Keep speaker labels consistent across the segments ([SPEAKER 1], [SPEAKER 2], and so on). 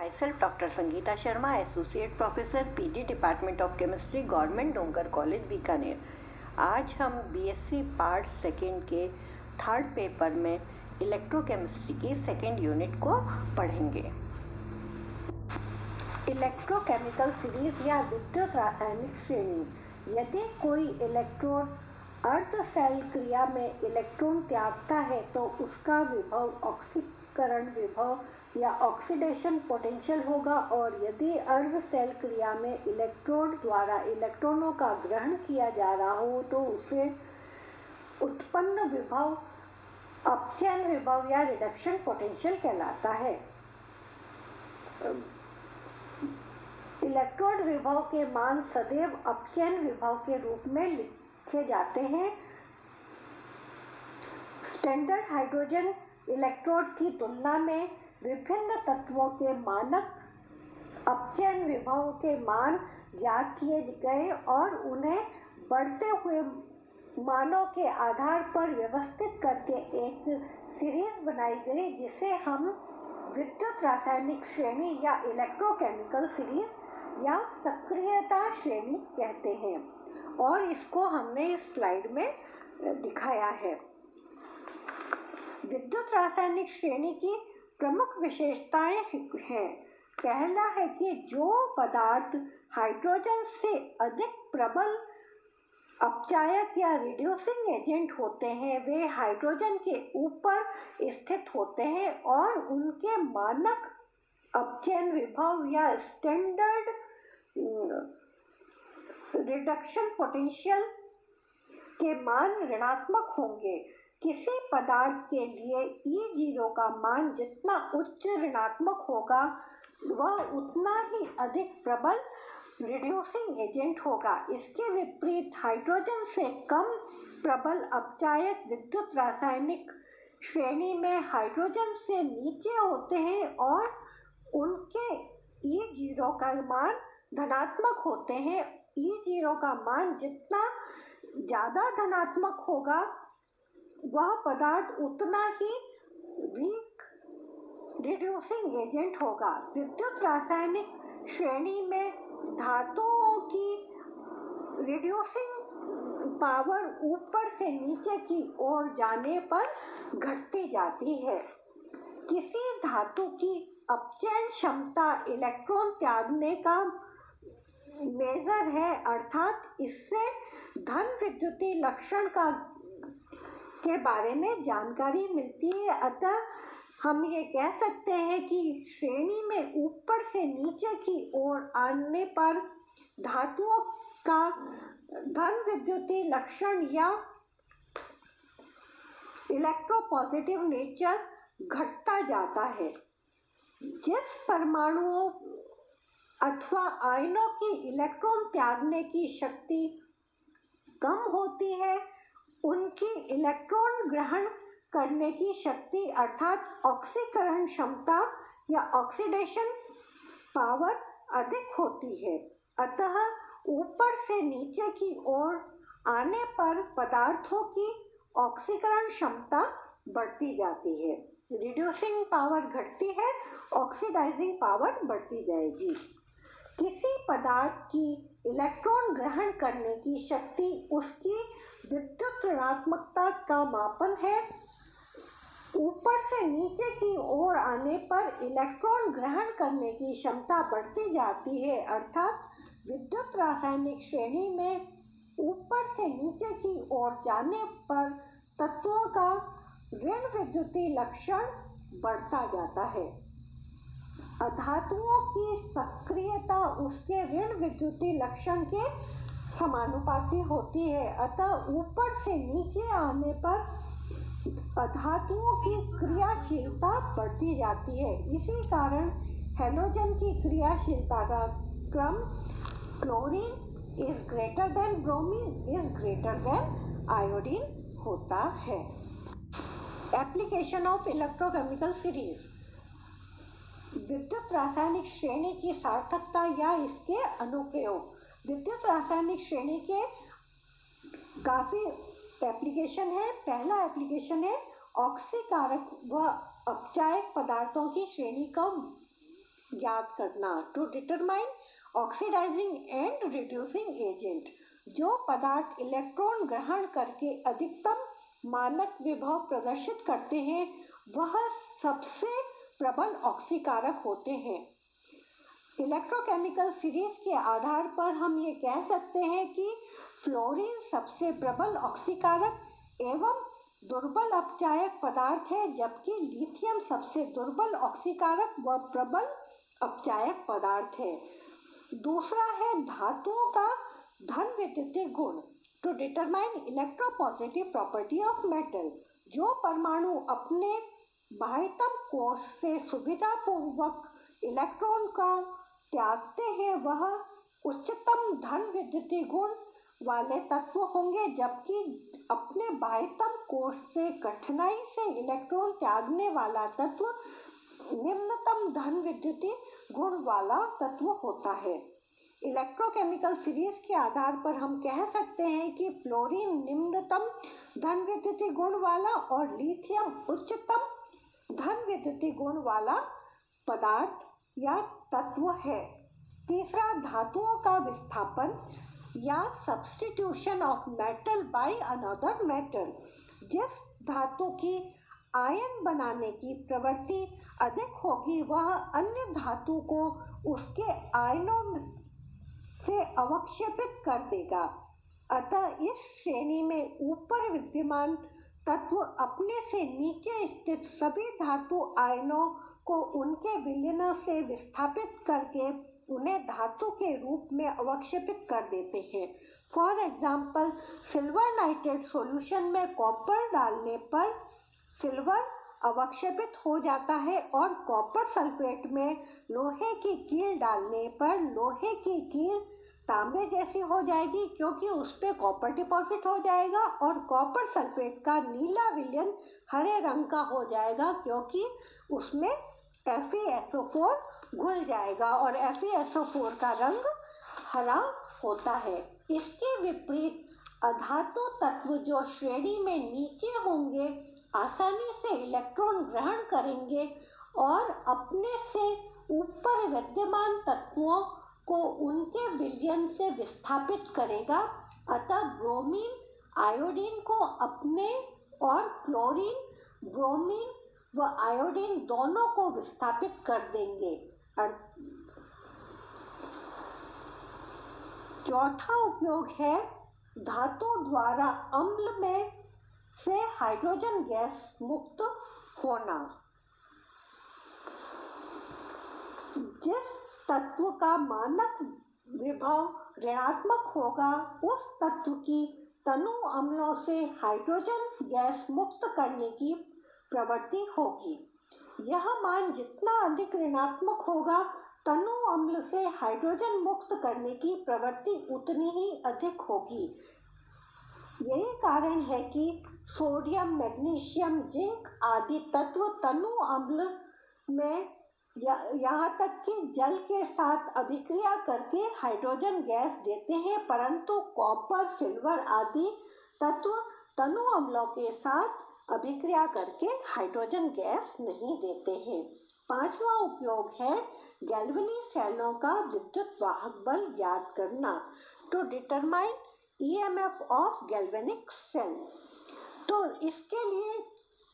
[SPEAKER 1] Myself Dr. Sangeeta Sharma, Associate Professor PG Department of Chemistry, Government डोंगर college Bikaner. आज हम BSc part second के third paper में electrochemistry की सेकेंड यूनिट को पढ़ेंगे। इलेक्ट्रोकेमिकल सीरीज या विद्युत रासायनिक श्रेणी। यदि कोई इलेक्ट्रॉन अर्ध सेल क्रिया में इलेक्ट्रॉन त्यागता है तो उसका विभव ऑक्सीकरण विभव या ऑक्सीडेशन पोटेंशियल होगा, और यदि अर्ध सेल क्रिया में इलेक्ट्रोड द्वारा इलेक्ट्रॉनों का ग्रहण किया जा रहा हो तो उसे उत्पन्न विभव अपचयन विभव या रिडक्शन पोटेंशियल कहलाता है। इलेक्ट्रोड विभव के मान सदैव अपचयन विभव के रूप में लिखे जाते हैं। स्टैंडर्ड हाइड्रोजन इलेक्ट्रोड की तुलना में विभिन्न तत्वों के मानक अपचयन विभव के मान ज्ञात किए गए और उन्हें बढ़ते हुए मानों के आधार पर व्यवस्थित करके एक सीरीज बनाई गई, जिसे हम विद्युत रासायनिक श्रेणी या इलेक्ट्रोकेमिकल सीरीज या सक्रियता श्रेणी कहते हैं, और इसको हमने इस स्लाइड में दिखाया है। विद्युत रासायनिक श्रेणी की प्रमुख विशेषताएं हैं। पहला है कि जो पदार्थ हाइड्रोजन से अधिक प्रबल अपचायक या रिड्यूसिंग एजेंट होते हैं वे हाइड्रोजन के ऊपर स्थित होते हैं और उनके मानक अपचयन विभव या स्टैंडर्ड रिडक्शन पोटेंशियल के मान ऋणात्मक होंगे। किसी पदार्थ के लिए E0 का मान जितना उच्च ऋणात्मक होगा वह उतना ही अधिक प्रबल रिड्यूसिंग एजेंट होगा। इसके विपरीत हाइड्रोजन से कम प्रबल अपचायक विद्युत रासायनिक श्रेणी में हाइड्रोजन से नीचे होते हैं और उनके E0 का मान धनात्मक होते हैं। E0 का मान जितना ज़्यादा धनात्मक होगा वह पदार्थ उतना ही वीक रिड्यूसिंग एजेंट होगा। विद्युत रासायनिक श्रेणी में धातुओं की रिड्यूसिंग पावर ऊपर से नीचे की ओर जाने पर घटती जाती है। किसी धातु की अपचयन क्षमता इलेक्ट्रॉन त्यागने का मेजर है, अर्थात इससे धन विद्युतीय लक्षण के बारे में जानकारी मिलती है। अतः हम ये कह सकते हैं कि श्रेणी में ऊपर से नीचे की ओर आने पर धातुओं का धन विद्युतीय लक्षण या इलेक्ट्रोपॉजिटिव नेचर घटता जाता है। जिस परमाणुओं अथवा आयनों की इलेक्ट्रॉन त्यागने की शक्ति कम होती है उनकी इलेक्ट्रॉन ग्रहण करने की शक्ति अर्थात ऑक्सीकरण क्षमता या ऑक्सीडेशन पावर अधिक होती है। अतः ऊपर से नीचे की ओर आने पर पदार्थों की ऑक्सीकरण क्षमता बढ़ती जाती है। रिड्यूसिंग पावर घटती है, ऑक्सीडाइजिंग पावर बढ़ती जाएगी। किसी पदार्थ की इलेक्ट्रॉन ग्रहण करने की शक्ति उसकी विद्युत ऋणात्मकता का मापन है। ऊपर से नीचे की ओर आने पर इलेक्ट्रॉन ग्रहण करने की क्षमता बढ़ती जाती है, अर्थात विद्युत रासायनिक श्रेणी में ऊपर से नीचे की ओर जाने पर तत्वों का ऋण विद्युतीय लक्षण बढ़ता जाता है। अधातुओं की सक्रियता उसके ऋण विद्युतीय लक्षण के समानुपाती होती है। अतः ऊपर से नीचे आने पर अधातुओं की क्रियाशीलता बढ़ती जाती है। इसी कारण हैलोजन की क्रियाशीलता का क्रम chlorine is greater than bromine is greater than iodine होता है। Application of electrochemical series. विद्युत रासायनिक श्रेणी की सार्थकता या इसके अनुप्रयोग। विद्युत रासायनिक श्रेणी के काफी एप्लीकेशन है। पहला एप्लीकेशन है ऑक्सीकारक व अपचायक पदार्थों की श्रेणी का ज्ञात करना। To determine oxidising and reducing agent, जो पदार्थ इलेक्ट्रॉन ग्रहण करके अधिकतम मानक विभव प्रदर्शित करते हैं वह सबसे प्रबल ऑक्सीकारक होते हैं। इलेक्ट्रोकेमिकल सीरीज के आधार पर हम ये कह सकते हैं कि फ्लोरीन सबसे प्रबल ऑक्सीकारक एवं दुर्बल अपचायक पदार्थ है, जबकि लिथियम सबसे दुर्बल ऑक्सीकारक व प्रबल अपचायक पदार्थ है। दूसरा है धातुओं का धन विद्युतीय गुण। To determine electropositive property of metal, जो परमाणु अपने बाह्यतम कोश से सुविधापूर्वक इलेक्ट्रॉन का त्यागते हैं वह उच्चतम धन विद्युतीय गुण वाले तत्व होंगे, जबकि अपने बाह्यतम कोश से कठिनाई से इलेक्ट्रॉन त्यागने वाला तत्व निम्नतम धन विद्युतीय गुण वाला तत्व होता है। इलेक्ट्रोकेमिकल सीरीज के आधार पर हम कह सकते हैं कि फ्लोरीन निम्नतम धन विद्युतीय गुण वाला और लिथियम उच्चतम धन विद्युतीय गुण वाला पदार्थ या तत्व है। तीसरा, धातुओं का विस्थापन या substitution of metal by another metal. जिस धातु की आयन बनाने की प्रवृत्ति अधिक होगी वह अन्य धातु को उसके आयनों से अवक्षेपित कर देगा। अतः इस श्रेणी में ऊपर विद्यमान तत्व अपने से नीचे स्थित सभी धातु आयनों को उनके विलयन से विस्थापित करके उन्हें धातु के रूप में अवक्षेपित कर देते हैं। For example, silver nitrate solution में कॉपर डालने पर सिल्वर अवक्षेपित हो जाता है और कॉपर सल्फेट में लोहे की कील डालने पर लोहे की कील तांबे जैसी हो जाएगी, क्योंकि उस पे कॉपर डिपॉजिट हो जाएगा, और कॉपर सल्फेट का नीला विलयन हरे रंग का हो जाएगा, क्योंकि उसमें FeSO4 घुल जाएगा और FeSO4 का रंग हरा होता है। इसके विपरीत अधातु तत्व जो श्रेणी में नीचे होंगे आसानी से इलेक्ट्रॉन ग्रहण करेंगे और अपने से ऊपर विद्यमान तत्वों को उनके विलयन से विस्थापित करेगा। अतः ब्रोमीन आयोडीन को अपने और क्लोरीन ब्रोमीन व आयोडीन दोनों को विस्थापित कर देंगे। चौथा उपयोग है धातु द्वारा अम्ल में से हाइड्रोजन गैस मुक्त होना। जिस तत्व का मानक विभव ऋणात्मक होगा उस तत्व की तनु अम्लों से हाइड्रोजन गैस मुक्त करने की प्रवृत्ति होगी। यह मान जितना अधिक ऋणात्मक होगा तनु अम्ल से हाइड्रोजन मुक्त करने की प्रवृत्ति उतनी ही अधिक होगी। यही कारण है कि सोडियम, मैग्नीशियम, जिंक आदि तत्व तनु अम्ल में यहाँ तक कि जल के साथ अभिक्रिया करके हाइड्रोजन गैस देते हैं, परंतु कॉपर, सिल्वर आदि तत्व तनु अम्लों के साथ अभिक्रिया करके हाइड्रोजन गैस नहीं देते हैं। पांचवा उपयोग है गैल्वेनिक सेलों का विद्युत वाहक बल ज्ञात करना। To determine EMF of galvanic cell. तो इसके लिए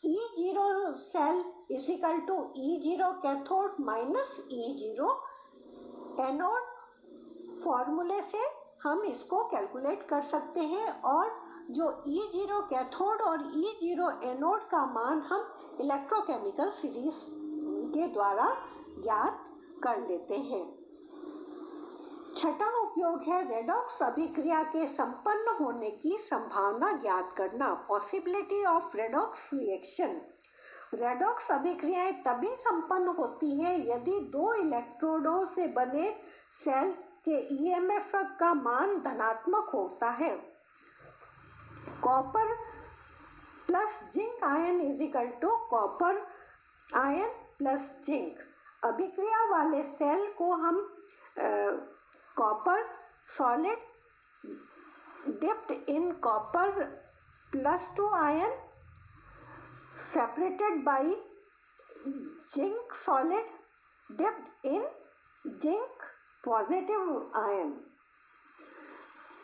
[SPEAKER 1] E0 cell equal to E0 cathode minus E0 anode फॉर्मूले से हम इसको कैलकुलेट कर सकते हैं, और जो E0 कैथोड और E0 एनोड का मान हम इलेक्ट्रोकेमिकल सीरीज के द्वारा ज्ञात कर लेते हैं। छठा उपयोग है रेडॉक्स अभिक्रिया के संपन्न होने की संभावना ज्ञात करना। Possibility of redox reaction. Redox अभिक्रियाएं तभी संपन्न होती है यदि दो इलेक्ट्रोडों से बने सेल के EMF का मान धनात्मक होता है। Copper plus zinc ion is equal to copper ion plus zinc. अभिक्रिया वाले सेल को हम copper solid dipped in copper +2 ion separated by zinc solid dipped in zinc positive ion.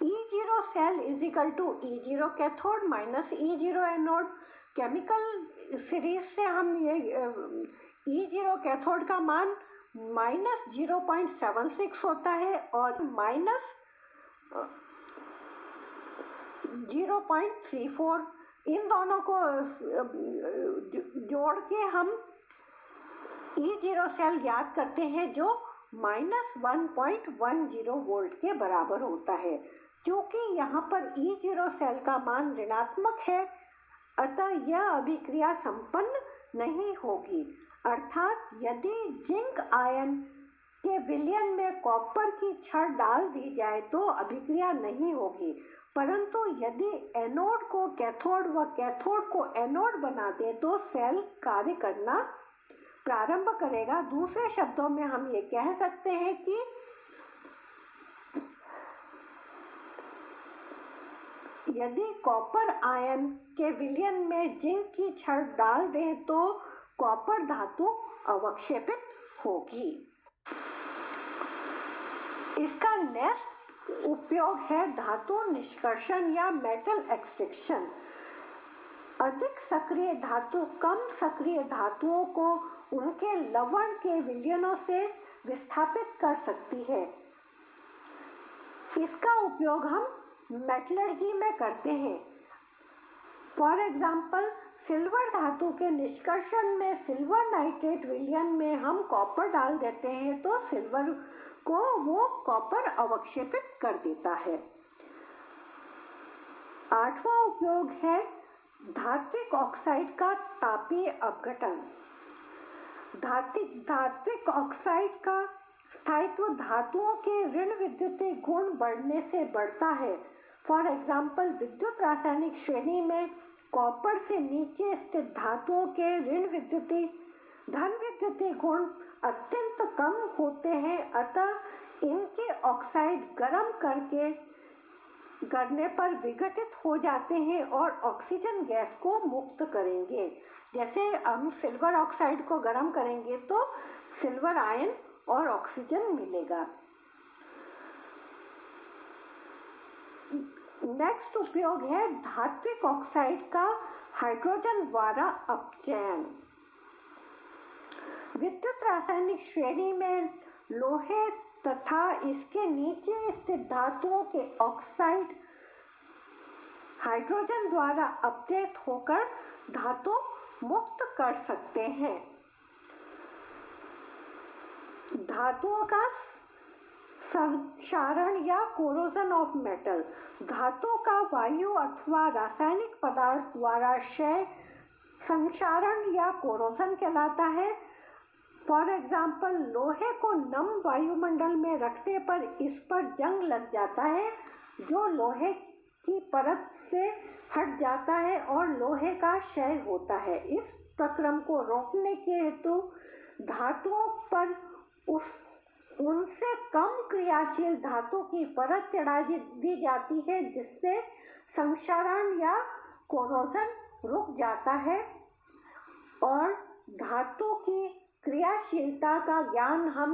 [SPEAKER 1] E0 cell is equal to E0 cathode minus E0 anode. Chemical series से हम ये E0 cathode का मान -0.76 होता है और -0.34, इन दोनों को जोड़ के हम E0 सेल ज्ञात करते हैं जो -1.10 वोल्ट के बराबर होता है। क्योंकि यहाँ पर E0 सेल का मान ऋणात्मक है, अतः यह अभिक्रिया संपन्न नहीं होगी। अर्थात यदि जिंक आयन के विलयन में कॉपर की छड़ डाल दी जाए तो अभिक्रिया नहीं होगी, परंतु यदि एनोड को कैथोड व कैथोड को एनोड बना दे तो सेल कार्य करना प्रारंभ करेगा। दूसरे शब्दों में हम ये कह सकते हैं कि यदि कॉपर आयन के विलयन में जिंक की छड़ डाल दें तो कॉपर धातु अवक्षेपित होगी। इसका नेक्स्ट उपयोग है धातु निष्कर्षण या मेटल एक्सट्रैक्शन। अधिक सक्रिय धातु कम सक्रिय धातुओं को उनके लवण के विलयनों से विस्थापित कर सकती है। इसका उपयोग हम मेटलर्जी में करते हैं। फॉर एग्जाम्पल, सिल्वर धातु के निष्कर्षण में सिल्वर नाइट्रेट विलयन में हम कॉपर डाल देते हैं तो सिल्वर को वो कॉपर अवक्षेपित कर देता है। आठवां उपयोग है धात्विक ऑक्साइड का तापीय अपघटन। धात्विक ऑक्साइड का स्थायित्व धातुओं के ऋण विद्युतीय गुण बढ़ने से बढ़ता है। फॉर एग्जाम्पल, विद्युत रासायनिक श्रेणी में कॉपर से नीचे स्थित धातुओं के धन विद्युतीय गुण अत्यंत कम होते हैं, अतः इनके ऑक्साइड गर्म करने पर विघटित हो जाते हैं और ऑक्सीजन गैस को मुक्त करेंगे। जैसे हम सिल्वर ऑक्साइड को गर्म करेंगे तो सिल्वर आयन और ऑक्सीजन मिलेगा। नेक्स्ट उपयोग है धात्विक ऑक्साइड का हाइड्रोजन द्वारा अपचयन। विद्युत रासायनिक श्रेणी में लोहे तथा इसके नीचे स्थित धातुओं के ऑक्साइड हाइड्रोजन द्वारा अपचयित होकर धातु मुक्त कर सकते हैं। धातुओं का संक्षारण या कोरोजन ऑफ मेटल। धातु का वायु अथवा रासायनिक पदार्थ द्वारा क्षय संक्षारण या कोरोजन कहलाता है। फॉर एग्जाम्पल, लोहे को नम वायुमंडल में रखने पर इस पर जंग लग जाता है जो लोहे की परत से हट जाता है और लोहे का क्षय होता है। इस प्रक्रम को रोकने के हेतु धातुओं पर उनसे कम क्रियाशील धातु की परत चढ़ा दी जाती है, जिससे संक्षारण या कोरोजन रुक जाता है और धातु की क्रियाशीलता का ज्ञान हम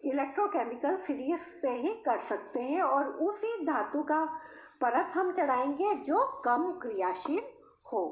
[SPEAKER 1] इलेक्ट्रोकेमिकल सीरीज से ही कर सकते हैं और उसी धातु का परत हम चढ़ाएंगे जो कम क्रियाशील हो।